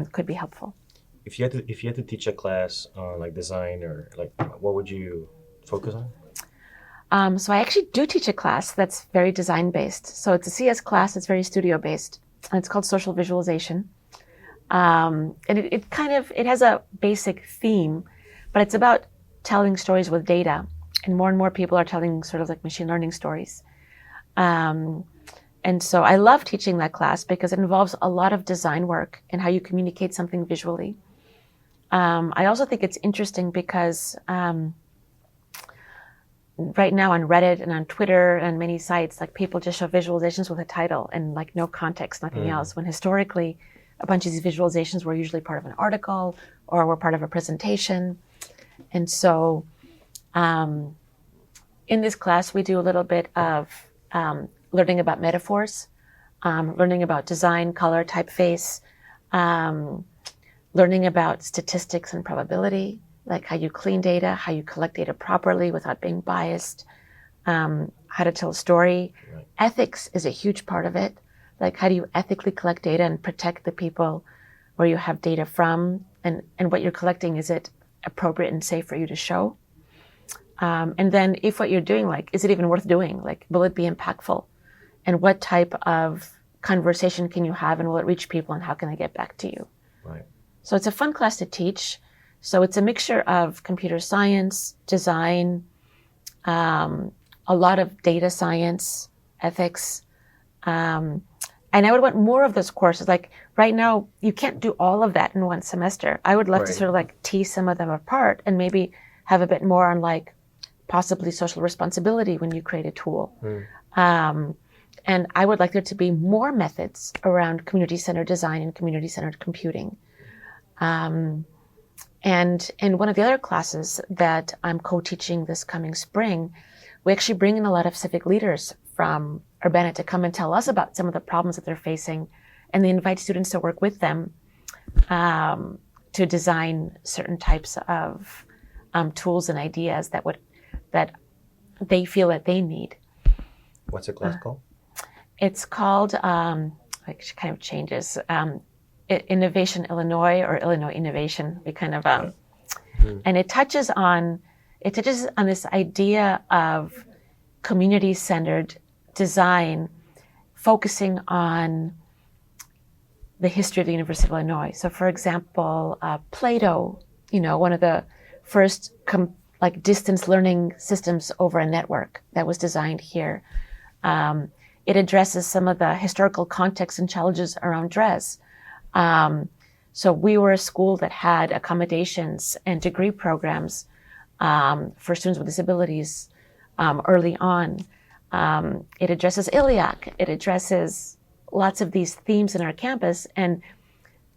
could be helpful. If you had to teach a class on like design or like, what would you focus on? So I actually do teach a class that's very design-based. So it's a CS class. It's very studio-based. And it's called Social Visualization. And it has a basic theme, but it's about telling stories with data. And more people are telling sort of like machine learning stories. And so I love teaching that class because it involves a lot of design work and how you communicate something visually. I also think it's interesting because right now on Reddit and on Twitter and many sites, like people just show visualizations with a title and like no context, nothing else, when historically a bunch of these visualizations were usually part of an article or were part of a presentation. And so in this class, we do a little bit of learning about metaphors, learning about design, color, typeface, learning about statistics and probability, like how you clean data, how you collect data properly without being biased, how to tell a story. Right. Ethics is a huge part of it. Like how do you ethically collect data and protect the people where you have data from, and what you're collecting, is it appropriate and safe for you to show? And then if what you're doing, like, is it even worth doing? Like, will it be impactful? And what type of conversation can you have, and will it reach people, and how can I get back to you? Right. So it's a fun class to teach. So it's a mixture of computer science, design, a lot of data science, ethics. And I would want more of those courses. Like right now, you can't do all of that in one semester. I would love to sort of like tease some of them apart and maybe have a bit more on like possibly social responsibility when you create a tool. And I would like there to be more methods around community-centered design and community-centered computing. And in one of the other classes that I'm co-teaching this coming spring, we actually bring in a lot of civic leaders from Urbana to come and tell us about some of the problems that they're facing. And they invite students to work with them to design certain types of tools and ideas that they feel that they need. What's the class called? It's called, it kind of changes, Innovation Illinois or Illinois Innovation. We kind of, and it touches on this idea of community-centered design, focusing on the history of the University of Illinois. So, for example, Plato, one of the first distance learning systems over a network that was designed here. It addresses some of the historical context and challenges around DRES. So we were a school that had accommodations and degree programs for students with disabilities early on. It addresses ILIAC. It addresses lots of these themes in our campus and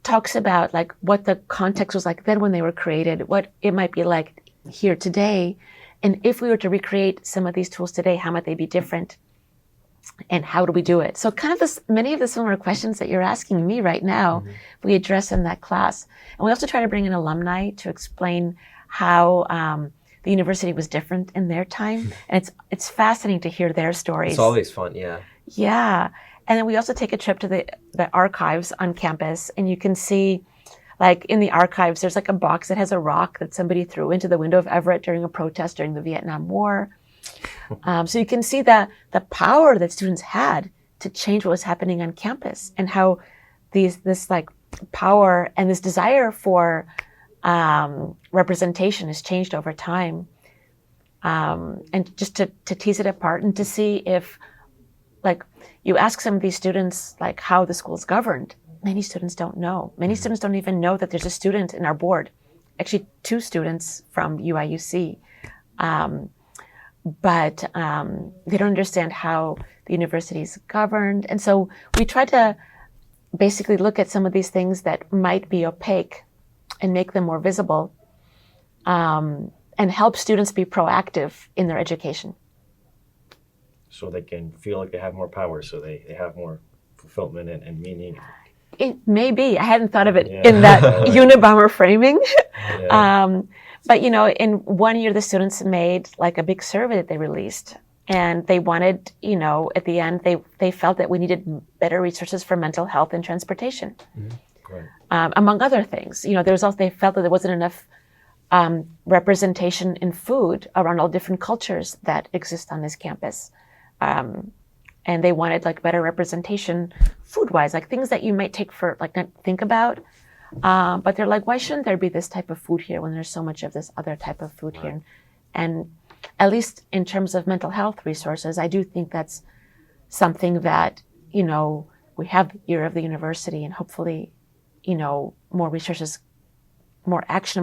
talks about like what the context was like then when they were created, what it might be like here today, and if we were to recreate some of these tools today, how might they be different? And how do we do it? So kind of many of the similar questions that you're asking me right now, we address in that class. And we also try to bring in alumni to explain how the university was different in their time. And it's fascinating to hear their stories. It's always fun, yeah. Yeah. And then we also take a trip to the archives on campus, and you can see, like in the archives, there's like a box that has a rock that somebody threw into the window of Everett during a protest during the Vietnam War. So you can see the power that students had to change what was happening on campus, and how this like power and this desire for representation has changed over time. And just to tease it apart and to see if, like, you ask some of these students like how the school's governed, many students don't know. Many students don't even know that there's a student in our board, actually 2 students from UIUC. But they don't understand how the university is governed. And so we try to basically look at some of these things that might be opaque and make them more visible, and help students be proactive in their education. So they can feel like they have more power, so they have more fulfillment and meaning. It may be. I hadn't thought of it in that Unabomber framing. Yeah. But, in one year, the students made like a big survey that they released, and they wanted, at the end, they felt that we needed better resources for mental health and transportation. among other things. You know, there's also, they felt that there wasn't enough representation in food around all different cultures that exist on this campus. And they wanted like better representation food-wise, like things that you might take for, like not think about. But they're like, why shouldn't there be this type of food here when there's so much of this other type of food here? And at least in terms of mental health resources, I do think that's something that, you know, we have the year of the university, and hopefully, you know, more resources, more action